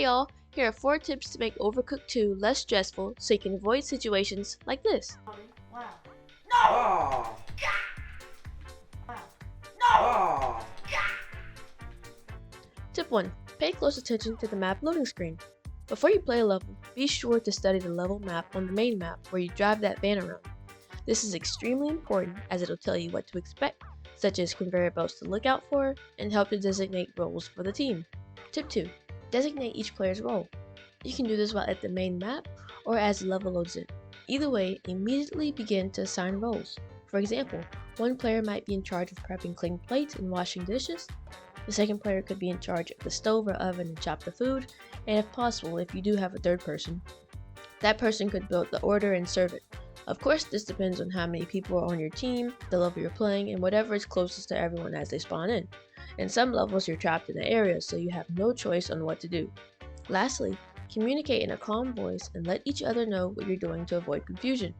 y'all, here are 4 tips to make Overcooked 2 less stressful so you can avoid situations like this. Wow. No! Oh. Wow. Oh. Tip 1. Pay close attention to the map loading screen. Before you play a level, be sure to study the level map on the main map where you drive that van around. This is extremely important as it'll tell you what to expect, such as conveyor belts to look out for, and help to designate roles for the team. Tip 2. Designate each player's role. You can do this while at the main map or as the level loads in. Either way, immediately begin to assign roles. For example, one player might be in charge of prepping clean plates and washing dishes. The second player could be in charge of the stove or oven and chop the food, and if possible, if you do have a third person, that person could build the order and serve it. Of course, this depends on how many people are on your team, the level you're playing, and whatever is closest to everyone as they spawn in. In some levels, you're trapped in the area, so you have no choice on what to do. Lastly, communicate in a calm voice and let each other know what you're doing to avoid confusion.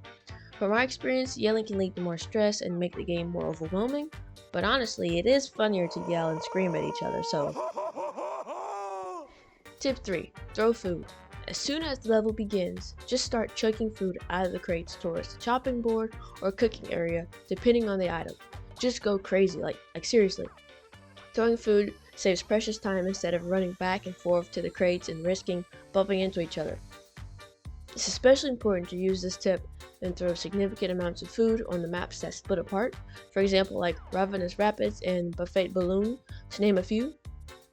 From our experience, yelling can lead to more stress and make the game more overwhelming, but honestly, it is funnier to yell and scream at each other, so. Tip 3. Throw food. As soon as the level begins, just start chucking food out of the crates towards the chopping board or cooking area, depending on the item. Just go crazy, like seriously. Throwing food saves precious time instead of running back and forth to the crates and risking bumping into each other. It's especially important to use this tip and throw significant amounts of food on the maps that split apart, for example like Ravenous Rapids and Buffet Balloon, to name a few.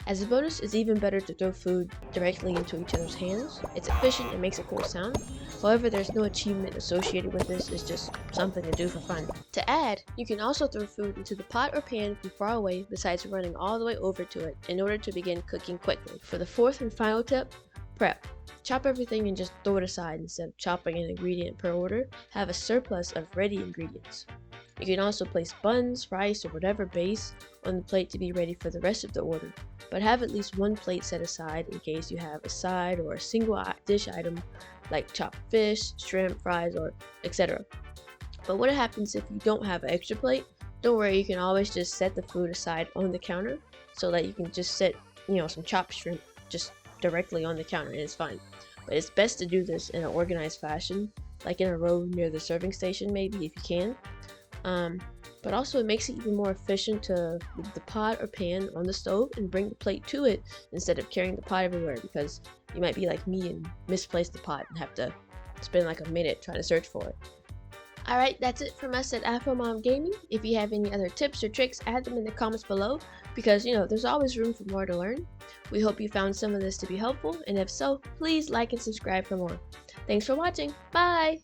As a bonus, it's even better to throw food directly into each other's hands. It's efficient and makes a cool sound. However, there's no achievement associated with this, it's just something to do for fun. To add, you can also throw food into the pot or pan from far away besides running all the way over to it in order to begin cooking quickly. For the 4th and final tip, prep. Chop everything and just throw it aside instead of chopping an ingredient per order. Have a surplus of ready ingredients. You can also place buns, rice, or whatever base on the plate to be ready for the rest of the order, but have at least one plate set aside in case you have a side or a single dish item like chopped fish, shrimp, fries, or etc. But what happens if you don't have an extra plate? Don't worry, you can always just set the food aside on the counter so that you can just set, some chopped shrimp just directly on the counter and it's fine. But it's best to do this in an organized fashion, like in a row near the serving station maybe if you can. But also it makes it even more efficient to leave the pot or pan on the stove and bring the plate to it instead of carrying the pot everywhere, because you might be like me and misplace the pot and have to spend like a minute trying to search for it. Alright, that's it from us at AfroMom Gaming. If you have any other tips or tricks, add them in the comments below, because there's always room for more to learn. We hope you found some of this to be helpful, and if so, please like and subscribe for more. Thanks for watching. Bye!